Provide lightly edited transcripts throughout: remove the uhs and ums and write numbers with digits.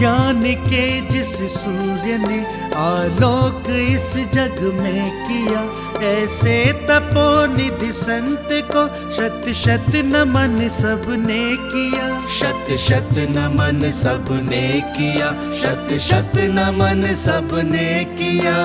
ज्ञान के जिस सूर्य ने आलोक इस जग में किया, ऐसे तपोनिधि संत को शत शत नमन सबने किया। शत शत नमन सबने किया, शत शत नमन सबने किया।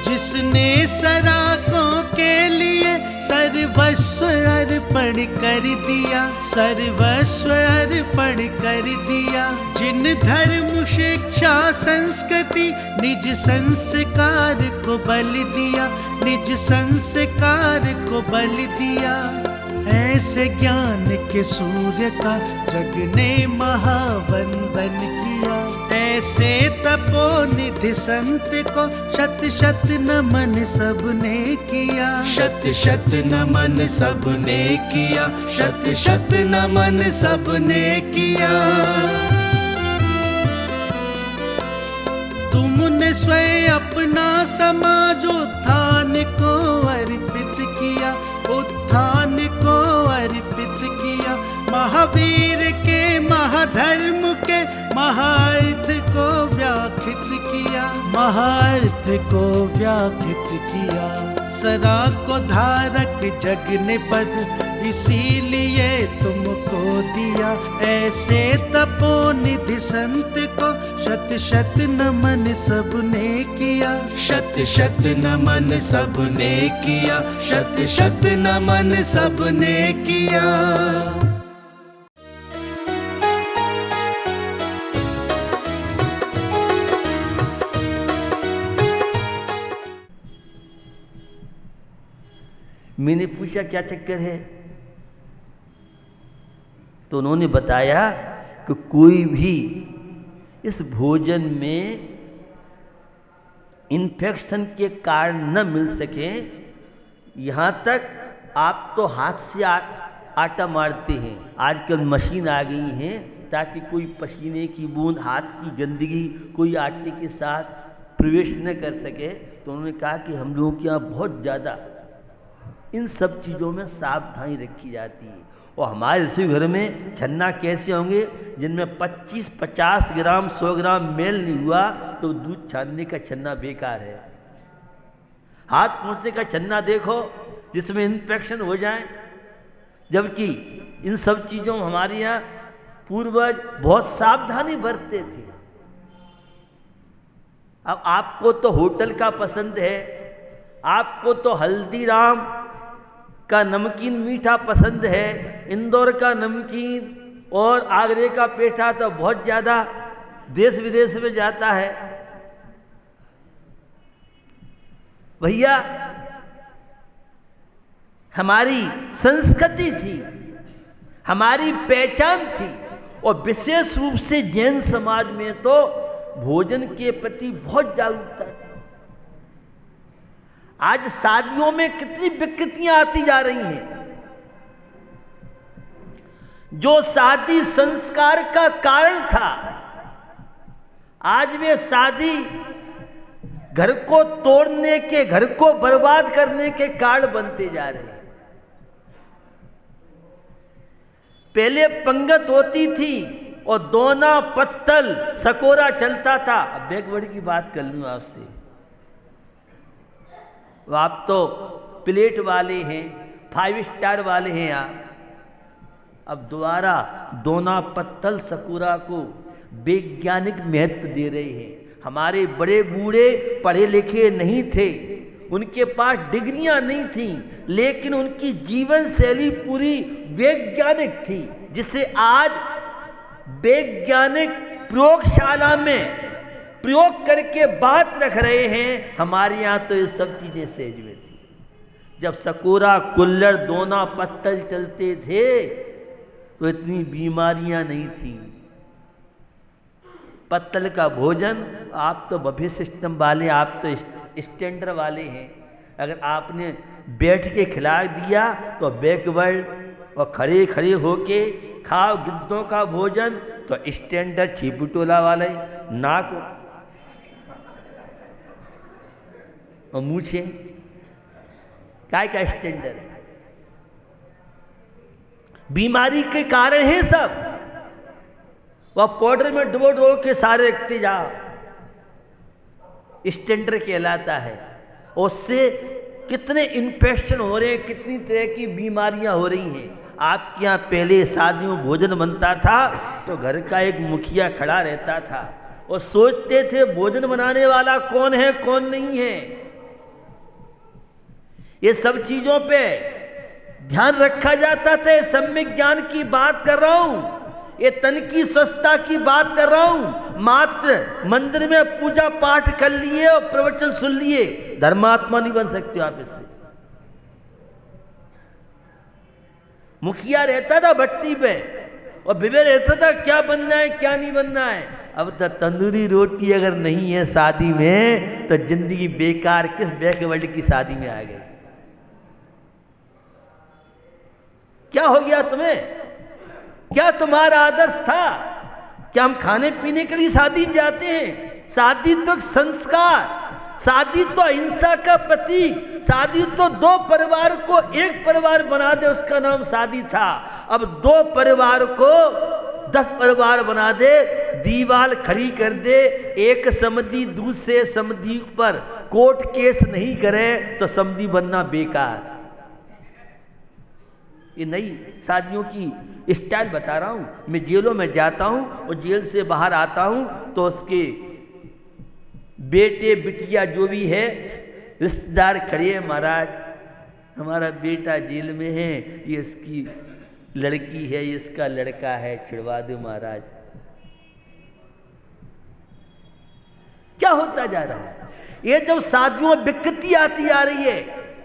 जिसने सराकों के लिए सर्वस्व अर्पण कर दिया, सर्वस्व अर्पण कर दिया। जिन धर्म शिक्षा संस्कृति निज संस्कार को बल दिया, निज संस्कार को बल दिया। ऐसे ज्ञान के सूर्य का जग ने महावंदन किया। ऐसे तपोनिधि संत को शत शत नमन सबने किया। शत शत नमन सबने किया, शत शत नमन सबने किया। तुमने स्वयं अपना समाजोत्थान को अर्पित किया, उत्थान को अर्पित किया। महावीर के महाधर्म के महार्थ को व्याख्यात किया, महार्थ को व्याख्यात किया। सदा को धारक जग ने पद इसीलिए तुमको दिया। ऐसे तपोनिधि संत को शत शत नमन सबने किया। शत शत नमन सबने किया, शत शत नमन सबने किया। मैंने पूछा क्या चक्कर है, तो उन्होंने बताया कि कोई भी इस भोजन में इन्फेक्शन के कारण न मिल सके, यहाँ तक आप तो हाथ से आटा मारते हैं। आजकल मशीन आ गई हैं ताकि कोई पसीने की बूंद, हाथ की गंदगी कोई आटे के साथ प्रवेश न कर सके। तो उन्होंने कहा कि हम लोगों के यहाँ बहुत ज़्यादा इन सब चीज़ों में सावधानी रखी जाती है। और हमारे रसोई घर में छन्ना कैसे होंगे जिनमें 25-50 ग्राम 100 ग्राम मेल नहीं हुआ तो दूध छानने का छन्ना बेकार है। हाथ पोंछने का छन्ना देखो जिसमें इन्फेक्शन हो जाए, जबकि इन सब चीज़ों में हमारे यहाँ पूर्वज बहुत सावधानी बरतते थे। अब आपको तो होटल का पसंद है, आपको तो हल्दीराम का नमकीन मीठा पसंद है, इंदौर का नमकीन और आगरे का पेठा तो बहुत ज़्यादा देश विदेश में जाता है। भैया हमारी संस्कृति थी, हमारी पहचान थी, और विशेष रूप से जैन समाज में तो भोजन के प्रति बहुत जागरूकता थी। आज शादियों में कितनी विकृतियां आती जा रही हैं। जो शादी संस्कार का कारण था, आज वे शादी घर को तोड़ने के, घर को बर्बाद करने के कारण बनते जा रहे हैं। पहले पंगत होती थी और दोना पत्तल सकोरा चलता था। अब बैकवर्ड की बात कर लूं आपसे, आप तो प्लेट वाले हैं, 5 स्टार वाले हैं आप। अब दोबारा दोना पत्तल सकोरा को वैज्ञानिक महत्व दे रहे हैं। हमारे बड़े बूढ़े पढ़े लिखे नहीं थे, उनके पास डिग्रियां नहीं थीं, लेकिन उनकी जीवन शैली पूरी वैज्ञानिक थी, जिसे आज वैज्ञानिक प्रयोगशाला में प्रयोग करके बात रख रहे हैं। हमारे यहाँ तो ये सब चीज़ें सहज में थी। जब सकोरा, कुल्हड़, दोना पत्तल चलते थे तो इतनी बीमारियां नहीं थी। पत्तल का भोजन, आप तो बफे सिस्टम वाले, आप तो स्टैंडर्ड वाले हैं। अगर आपने बैठ के खिला दिया तो बैकवर्ड, और खड़े खड़े होके खाओ गिद्धों का भोजन तो स्टैंडर्ड छिपुटोला वाले, नाक और मूछे, काय का स्टैंडर्ड है। बीमारी के कारण है सब। वह पाउडर में डुबो डुबो के सारे रखते जाओ, स्टेंडर कहलाता है। उससे कितने इन्फेक्शन हो रहे हैं, कितनी तरह की बीमारियां हो रही हैं। आपके यहाँ पहले शादियों भोजन बनता था तो घर का एक मुखिया खड़ा रहता था और सोचते थे भोजन बनाने वाला कौन है कौन नहीं है। ये सब चीजों पे ध्यान रखा जाता था। सम्यक ज्ञान की बात कर रहा हूं, ये तन की स्वस्थता की बात कर रहा हूं। मात्र मंदिर में पूजा पाठ कर लिए और प्रवचन सुन लिए, धर्मात्मा नहीं बन सकते आप इससे। मुखिया रहता था भट्टी पे और विवेक रहता था क्या बनना है क्या नहीं बनना है। अब तो तंदूरी रोटी अगर नहीं है शादी में तो जिंदगी बेकार, किस बैकवर्ल्ड की शादी में आ गए। क्या हो गया तुम्हें? क्या तुम्हारा आदर्श था? क्या हम खाने पीने के लिए शादी में जाते हैं? शादी तो संस्कार, शादी तो अहिंसा का प्रतीक, शादी तो दो परिवार को एक परिवार बना दे, उसका नाम शादी था। अब दो परिवार को 10 परिवार बना दे, दीवार खड़ी कर दे, एक समधी दूसरे समधी पर कोर्ट केस नहीं करे तो समधी बनना बेकार। ये नई शादियों की स्टाइल बता रहा हूं। मैं जेलों में जाता हूं और जेल से बाहर आता हूं तो उसके बेटे बिटिया जो भी है रिश्तेदार खड़े हैं, महाराज हमारा बेटा जेल में है, ये इसकी लड़की है, ये इसका लड़का है, छिड़वा दो महाराज। क्या होता जा रहा है? ये जब शादियों में विकृति आती आ रही है,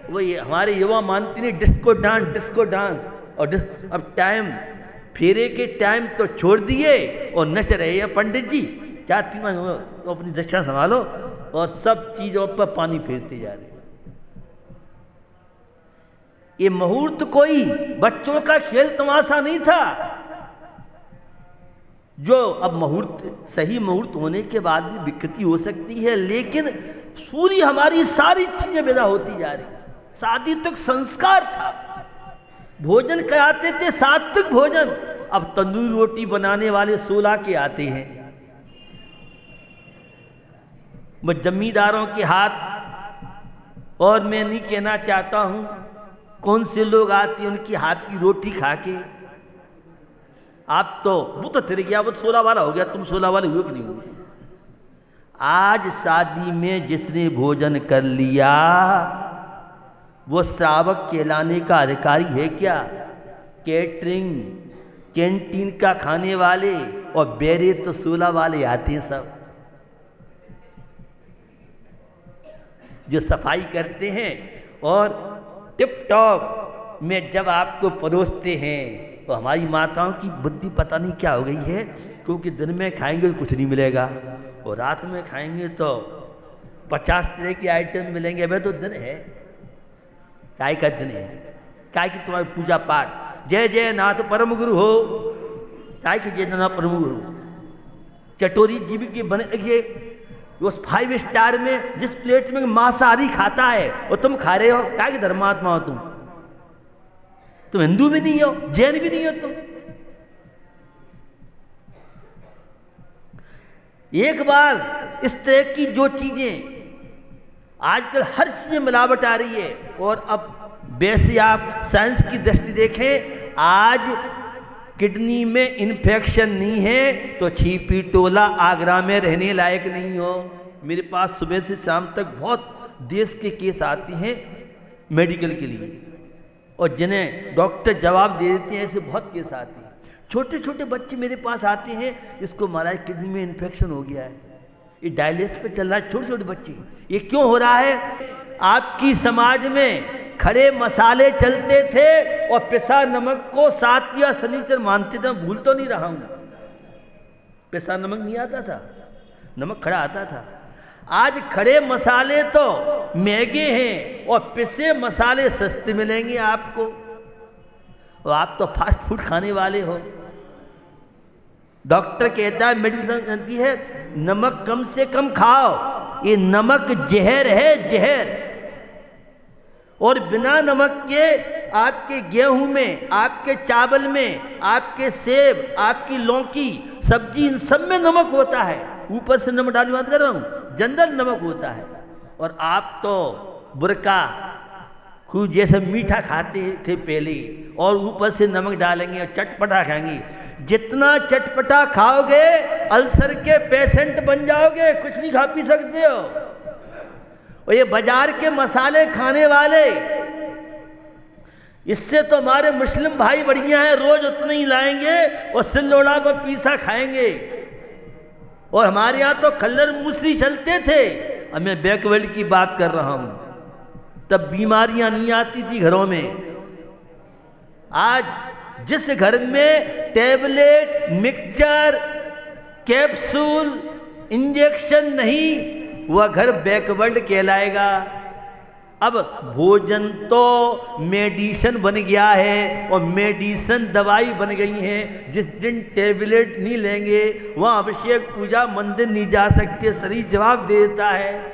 वो ये हमारे युवा मानते नहीं डिस्को डांस और अब टाइम फेरे के टाइम तो छोड़ दिए और नच रहे हैं पंडित जी, जाति में तो अपनी दक्षिणा संभालो और सब चीजों पर पानी फेरते जा रहे हैं। ये मुहूर्त कोई बच्चों का खेल तमाशा नहीं था। जो अब मुहूर्त, सही मुहूर्त होने के बाद भी विकृति हो सकती है, लेकिन पूरी हमारी सारी चीजें विदा होती जा रही है। शादी तक संस्कार था, भोजन कराते थे सात्विक भोजन। अब तंदूरी रोटी बनाने वाले 16 के आते हैं। मैं जमींदारों के हाथ, और मैं नहीं कहना चाहता हूं कौन से लोग आते हैं उनकी हाथ की रोटी खा के। आप तो वो तो तेरे गया, वो 16 वाला हो गया, तुम 16 वाले हुए कि नहीं हुए? आज शादी में जिसने भोजन कर लिया वो श्रावक कहलाने का अधिकारी है क्या? कैटरिंग, कैंटीन का खाने वाले और बेरे तो 16 वाले आते हैं सब, जो सफाई करते हैं और टिप टॉप में जब आपको परोसते हैं तो हमारी माताओं की बुद्धि पता नहीं क्या हो गई है, क्योंकि दिन में खाएंगे तो कुछ नहीं मिलेगा और रात में खाएंगे तो 50 तरह के आइटम मिलेंगे। अबे तो दिन है, काय का दिन है, काय की तुम्हारी पूजा पाठ, जय जय नाथ परम गुरु हो, काय की जय नाथ परम गुरु। चटोरी जीवी के बने उस 5 स्टार में जिस प्लेट में मांसाहारी खाता है और तुम खा रहे हो, काय की धर्मात्मा हो तुम हिंदू भी नहीं हो, जैन भी नहीं हो तुम। एक बार इस तरह की जो चीजें आजकल हर चीज में मिलावट आ रही है, और अब वैसे आप साइंस की दृष्टि देखें, आज किडनी में इन्फेक्शन नहीं है तो छिपी टोला आगरा में रहने लायक नहीं हो। मेरे पास सुबह से शाम तक बहुत देश के केस आते हैं मेडिकल के लिए, और जिन्हें डॉक्टर जवाब दे देते हैं, ऐसे बहुत केस आते हैं। छोटे छोटे बच्चे मेरे पास आते हैं, इसको महाराज किडनी में इन्फेक्शन हो गया है, ये डायलिसिस पे चल रहा है, छोटे छोटे बच्चे। ये क्यों हो रहा है? आपकी समाज में खड़े मसाले चलते थे और पिसा नमक को सात या शनिचर मानते थे। भूल तो नहीं रहा हूं, पिसा नमक नहीं आता था, नमक खड़ा आता था। आज खड़े मसाले तो महंगे हैं और पिसे मसाले सस्ते मिलेंगे आपको, और आप तो फास्ट फूड खाने वाले हो। डॉक्टर कहता है, मेडिसिन कहती है नमक कम से कम खाओ, ये नमक जहर है, जहर। और बिना नमक के आपके गेहूं में, आपके चावल में, आपके सेब, आपकी लौकी, सब्जी, इन सब में नमक होता है। ऊपर से नमक डाली बात कर रहा हूं, जनरल नमक होता है। और आप तो बुरका खूब जैसे मीठा खाते थे पहले, और ऊपर से नमक डालेंगे और चटपटा खाएंगे। जितना चटपटा खाओगे अल्सर के पेशेंट बन जाओगे, कुछ नहीं खा पी सकते हो। और ये बाजार के मसाले खाने वाले, इससे तो हमारे मुस्लिम भाई बढ़िया हैं, रोज उतने ही लाएंगे और सिल्लोड़ा पर पीसा खाएंगे। और हमारे यहाँ तो कलर मूसली चलते थे। अब मैं बैकवर्ड की बात कर रहा हूँ, तब बीमारियां नहीं आती थी घरों में। आज जिस घर में टैबलेट, मिक्सचर, कैप्सूल, इंजेक्शन नहीं, वह घर बैकवर्ड कहलाएगा। अब भोजन तो मेडिसिन बन गया है, और मेडिसिन दवाई बन गई है। जिस दिन टैबलेट नहीं लेंगे वहाँ अभिषेक, पूजा, मंदिर नहीं जा सकते, शरीर जवाब देता है।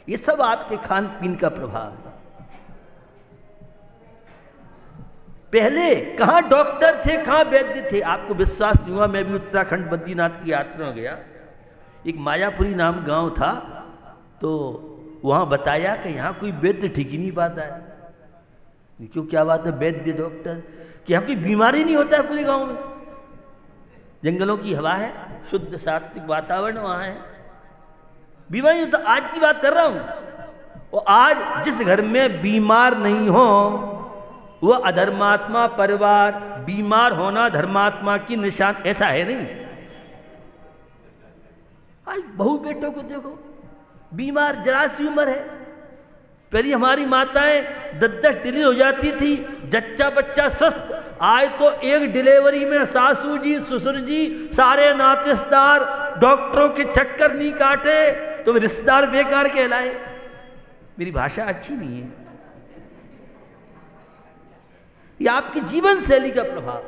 ये सब आपके खान पीन का प्रभाव है। पहले कहाँ डॉक्टर थे, कहाँ वैद्य थे? आपको विश्वास नहीं हुआ, मैं भी उत्तराखंड बद्रीनाथ की यात्रा में गया। एक मायापुरी नाम गांव था, तो वहाँ बताया कि यहाँ कोई वैद्य ठीक ही नहीं पाता है। क्यों, क्या बात है? वैद्य डॉक्टर कि यहाँ कोई बीमारी नहीं होता है पूरे गांव में। जंगलों की हवा है, शुद्ध सात्विक वातावरण वहाँ है, बीमारी होता। आज की बात कर रहा हूँ। और आज जिस घर में बीमार नहीं हो वह अधर्मात्मा परिवार। बीमार होना धर्मात्मा की निशान, ऐसा है नहीं। आज बहू बेटों को देखो, बीमार, जरा सी उम्र है। पहले हमारी माताएं 10-10 डिलीवरी हो जाती थी, जच्चा बच्चा स्वस्थ। आज तो एक डिलीवरी में सासू जी, ससुर जी, सारे नातेदार डॉक्टरों के चक्कर नहीं काटे तो रिश्तेदार बेकार कहलाए। मेरी भाषा अच्छी नहीं है। ये आपकी जीवन शैली का प्रभाव,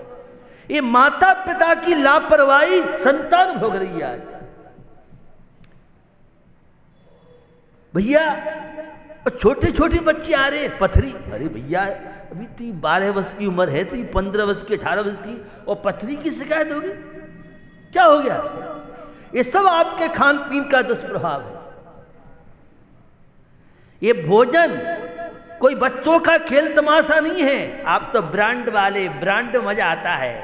ये माता पिता की लापरवाही संतान भोग रही है आज। भैया छोटे छोटे बच्चे आ रहे पथरी, अरे भैया अभी तो 12 वर्ष की उम्र है, तो 15 वर्ष की, 18 वर्ष की, और पथरी की शिकायत होगी? क्या हो गया? ये सब आपके खान पीन का दुष्प्रभाव है। ये भोजन कोई बच्चों का खेल तमाशा नहीं है। आप तो ब्रांड वाले, ब्रांड मजा आता है।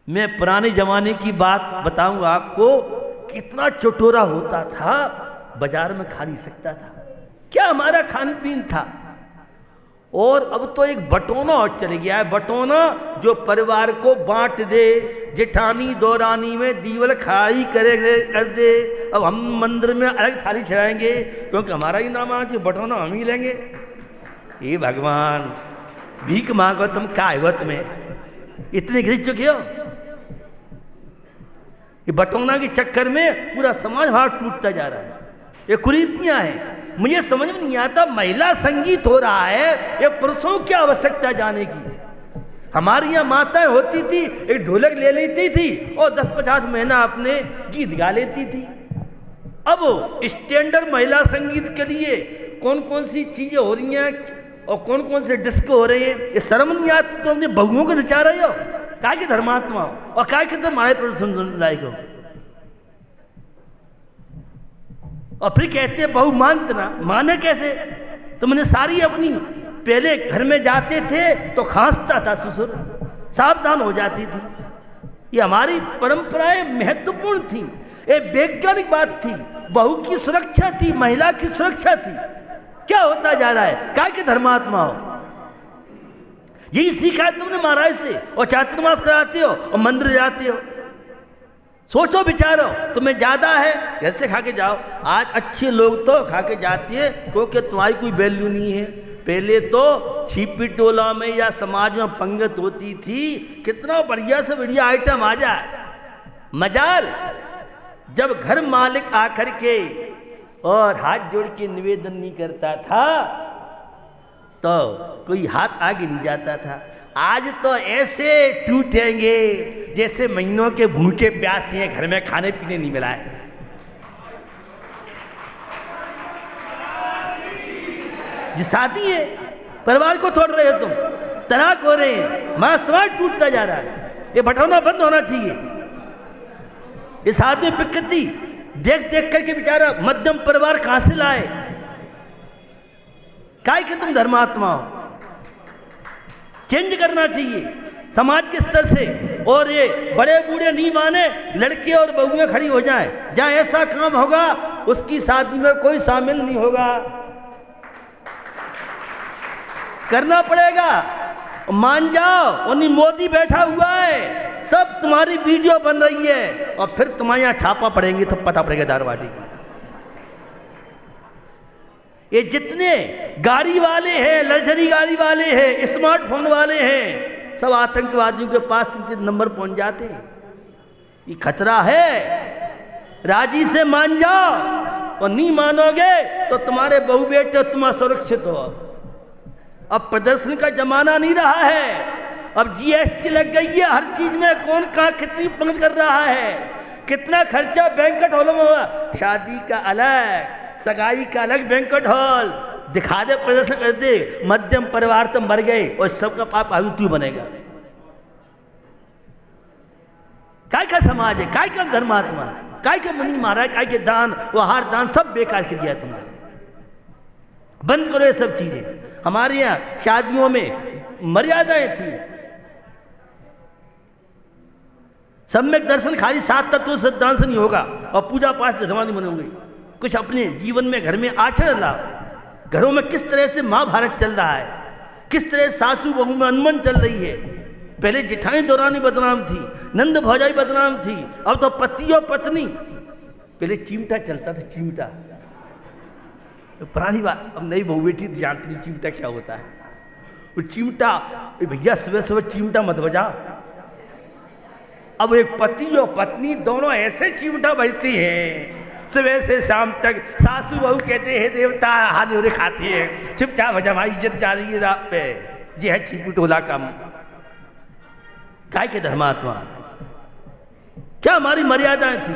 मैं पुराने जमाने की बात बताऊंगा आपको, कितना चटोरा होता था, बाजार में खा नहीं सकता था। क्या हमारा खान पीन था। और अब तो एक बटोना और चले गया है, बटोना जो परिवार को बांट दे, जेठानी दौरानी में दीवल खाई कर दे। अब हम मंदिर में अलग थाली चढ़ाएंगे क्योंकि हमारा ही नाम आज बटोना हम ही लेंगे। ये भगवान, भीख मांगो तुम, क्या है तुम्हें, इतने घिस चुके हो। ये बटोना के चक्कर में पूरा समाज हमारा टूटता जा रहा है। ये कुरीतियां हैं। मुझे समझ में नहीं आता, महिला संगीत हो रहा है, ये पुरुषों की आवश्यकता जाने की। हमारी यहाँ माताएं होती थी, एक ढोलक ले लेती थी और 10-50 महीना अपने गीत गा लेती थी। अब स्टैंडर्ड महिला संगीत के लिए कौन कौन सी चीजें हो रही हैं और कौन कौन से डिस्को हो रहे हैं, ये शर्म नहीं आती? तो हमने बहुओं को नचा रहे हो, काय के धर्मात्मा हो और काय के हमारे प्रदर्शन लायक हो। और फिर कहते हैं बहु मानते ना, माने कैसे? तुमने सारी अपनी, पहले घर में जाते थे तो खांसता था ससुर, सावधान हो जाती थी। ये हमारी परंपराएं महत्वपूर्ण थी, एक वैज्ञानिक बात थी, बहू की सुरक्षा थी, महिला की सुरक्षा थी। क्या होता जा रहा है? काय के धर्मात्मा हो। यही सीखा है तुमने महाराज से, और चातुर्मास कराते हो और मंदिर जाते हो। सोचो विचारो, तुम्हें ज्यादा है घर से खा के जाओ। आज अच्छे लोग तो खा के जाते हैं क्योंकि तुम्हारी कोई वैल्यू नहीं है। पहले तो छिपी टोला में या समाज में पंगत होती थी, कितना बढ़िया से बढ़िया आइटम आ जाए। मजाल जब घर मालिक आकर के और हाथ जोड़ के निवेदन नहीं करता था तो कोई हाथ आगे नहीं जाता था। आज तो ऐसे टूटेंगे जैसे महीनों के भूखे प्यासे हैं, घर में खाने पीने नहीं मिला है। जी शादी है, परिवार को तोड़ रहे हो तुम, तलाक हो रहे हैं, हमारा समाज टूटता जा रहा है, ये बटौना बंद होना चाहिए। इस आदमी विकृति देख देख करके बेचारा मध्यम परिवार कहां से लाए? काय कि तुम धर्मात्मा हो, चेंज करना चाहिए समाज के स्तर से। और ये बड़े बूढ़े नहीं माने, लड़के और बहुएं खड़ी हो जाएं, जहां ऐसा काम होगा उसकी शादी में कोई शामिल नहीं होगा। करना पड़ेगा, मान जाओ। और नहीं मोदी बैठा हुआ है, सब तुम्हारी वीडियो बन रही है और फिर तुम्हारे यहाँ छापा पड़ेंगे तो पता पड़ेगा दारवाडी की। ये जितने गाड़ी वाले हैं, लग्जरी गाड़ी वाले हैं, स्मार्टफोन वाले हैं, सब आतंकवादियों के पास इनके नंबर पहुंच जाते हैं। ये खतरा है, राजी से मान जाओ और नहीं मानोगे तो तुम्हारे बहू बेटे तुम असुरक्षित हो। अब प्रदर्शन का जमाना नहीं रहा है, अब जीएसटी लग गई है हर चीज में, कौन कहाँ कितनी बंद कर रहा है, कितना खर्चा बैंक्वेट हॉलों में हुआ, शादी का अलग, सगाई का अलग बैंक्वेट हॉल, दिखा दे प्रदर्शन कर दे, मध्यम परिवार तो मर गए और सबका पाप आयु तू बनेगा। काय का समाज है, काय का धर्मात्मा, काय के मुनि महाराज, काय के दान वो हार दान सब बेकार कर दिया तुमने। बंद करो ये सब चीजें। हमारे यहाँ शादियों में मर्यादाएं थी, सम्यक दर्शन खाली 7 तत्व सिद्धांत से नहीं होगा और पूजा पाठ धर्मानी मनोगे। कुछ अपने जीवन में घर में आचरण लाओ। घरों में किस तरह से महाभारत चल रहा है, किस तरह सासू बहू में अनबन चल रही है। पहले जेठानी दौरानी बदनाम थी, नंद भौजाई बदनाम थी, अब तो पति और पत्नी। पहले चिमटा चलता था, चिमटा पुरानी बात, अब नई बहू बेटी जानती नहीं चिमटा क्या होता है। वो चिमटा, भैया सुबह सुबह चिमटा मत बजा। अब एक पति और पत्नी दोनों ऐसे चिमटा बजती हैं सुबह से शाम तक। सासू बहू कहते हैं देवता हानि हो खाती है, चुपचाप बजा, हमारी इज्जत जा रही है रात पे। जी है छिपू टोला कम, काय के धर्मात्मा, क्या हमारी मर्यादाएं थी?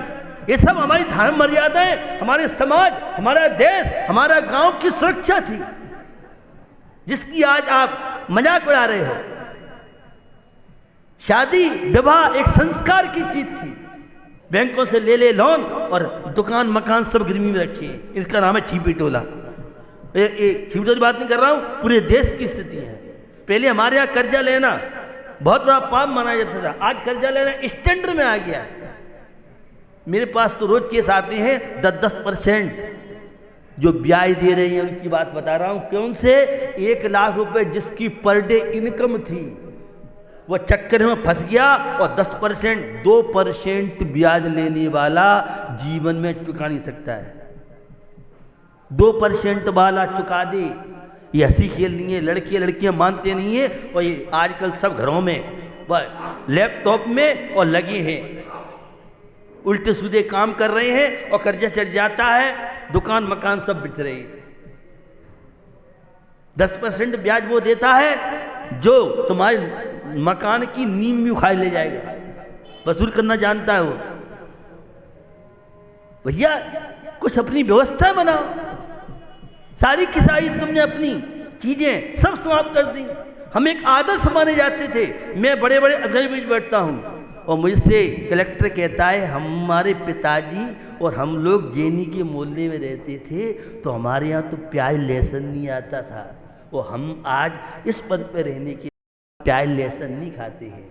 ये सब हमारी धर्म मर्यादाएं, हमारे समाज, हमारा देश, हमारा गांव की सुरक्षा थी, जिसकी आज आप मजाक उड़ा रहे हो। शादी विवाह एक संस्कार की चीज थी। बैंकों से ले लोन और दुकान मकान सब गिरवी में रखिए, इसका नाम है छिपी टोला। छिपी टोला की बात नहीं कर रहा हूं, पूरे देश की स्थिति है। पहले हमारे यहाँ कर्जा लेना बहुत बड़ा पाप माना जाता था, आज कर्जा लेना स्टैंडर्ड में आ गया है। मेरे पास तो रोज केस आते हैं 10% जो ब्याज दे रहे हैं उनकी बात बता रहा हूं। कौन से 1 लाख रुपए जिसकी पर डे इनकम थी वो चक्कर में फंस गया और 10% 2% ब्याज लेने वाला जीवन में चुका नहीं सकता है। 2% वाला चुका दे, ये हंसी खेल नहीं है। लड़के लड़कियां मानते नहीं है और ये आजकल सब घरों में लैपटॉप में और लगे हैं, उल्टे सीधे काम कर रहे हैं और कर्जा चढ़ जाता है, दुकान मकान सब बिक रहे हैं। 10% ब्याज वो देता है जो तुम्हारे मकान की नींव भी उखाड़ ले जाएगा, वसूल करना जानता है वो। भैया कुछ अपनी व्यवस्था बनाओ। सारी की सारी तुमने अपनी चीजें सब समाप्त कर दी। हम एक आदर्श माने जाते थे। मैं बड़े बड़े अधिकारी बीच बैठता हूँ और मुझसे कलेक्टर कहता है हमारे पिताजी और हम लोग जेनी के मोहल्ले में रहते थे तो हमारे यहाँ तो प्याज लहसुन नहीं आता था, वो हम आज इस पद पर रहने के प्याज लहसुन नहीं खाते हैं।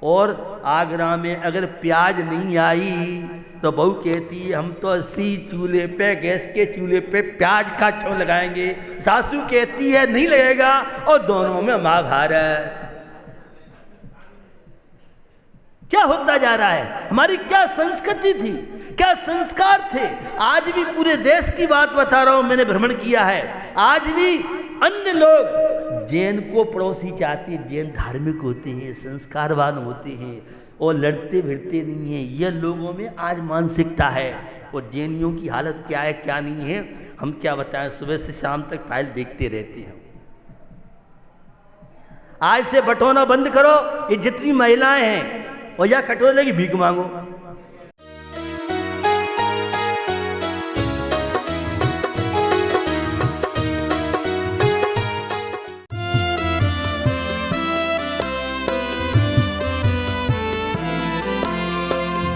और आगरा में अगर प्याज नहीं आई तो बहू कहती है हम तो 80 चूल्हे पे, गैस के चूल्हे पे प्याज का क्यों लगाएंगे। सासू कहती है नहीं लगेगा और दोनों में महाभारत। क्या होता जा रहा है? हमारी क्या संस्कृति थी, क्या संस्कार थे। आज भी पूरे देश की बात बता रहा हूं, मैंने भ्रमण किया है। आज भी अन्य लोग जैन को पड़ोसी चाहते हैं। जैन धार्मिक होते हैं, संस्कारवान होते हैं और लड़ते भिड़ते नहीं हैं। यह लोगों में आज मानसिकता है। और जैनियों की हालत क्या है क्या नहीं है हम क्या बताएं, सुबह से शाम तक फाइल देखते रहते हैं। आज से बटोना बंद करो। ये जितनी महिलाएं हैं और या कटोरे की भीख मांगो।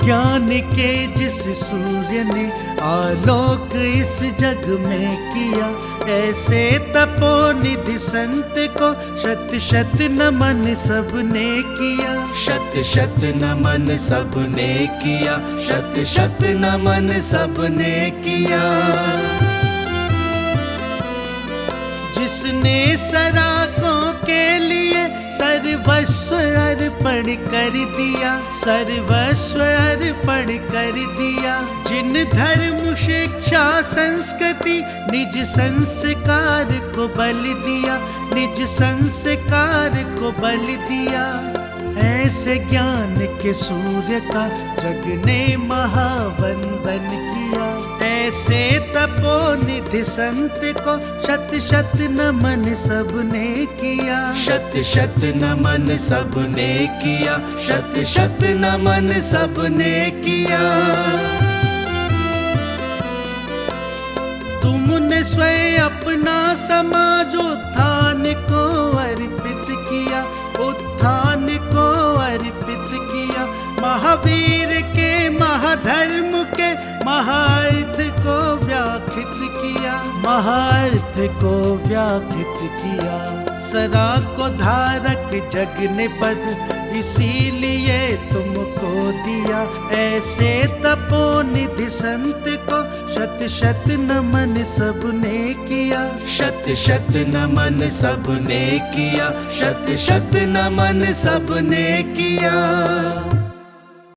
ज्ञान के जिस सूर्य ने आलोक इस जग में किया, ऐसे तपोनिधि संत को शत शत नमन सबने किया। शत शत नमन सबने किया, शत शत नमन सबने किया। जिसने सराकों के लिए सर्वस्व अर्पण कर दिया, सर्वस्व अर्पण कर दिया। जिन धर्म शिक्षा संस्कृति निज संस्कार को बल दिया, निज संस्कार को बल दिया। ऐसे ज्ञान के सूर्य का जग ने महावंदन किया। ऐसे तपोनिधि संत को शत शत नमन सबने किया। शत शत नमन सबने किया, शत शत नमन सबने किया। तुमने स्वयं अपना समाजोत्थान को अर्पित किया, उत्थान को अर्पित किया। महावीर के महाधर्म के महार्थ को व्याख्यात किया, महार्थ को व्याख्यात किया। सरा को धारक जग ने पद इसीलिए तुमको दिया। ऐसे तपोनिधि संत को शत शत नमन सबने किया। शत शत नमन सबने किया, शत शत नमन सबने किया।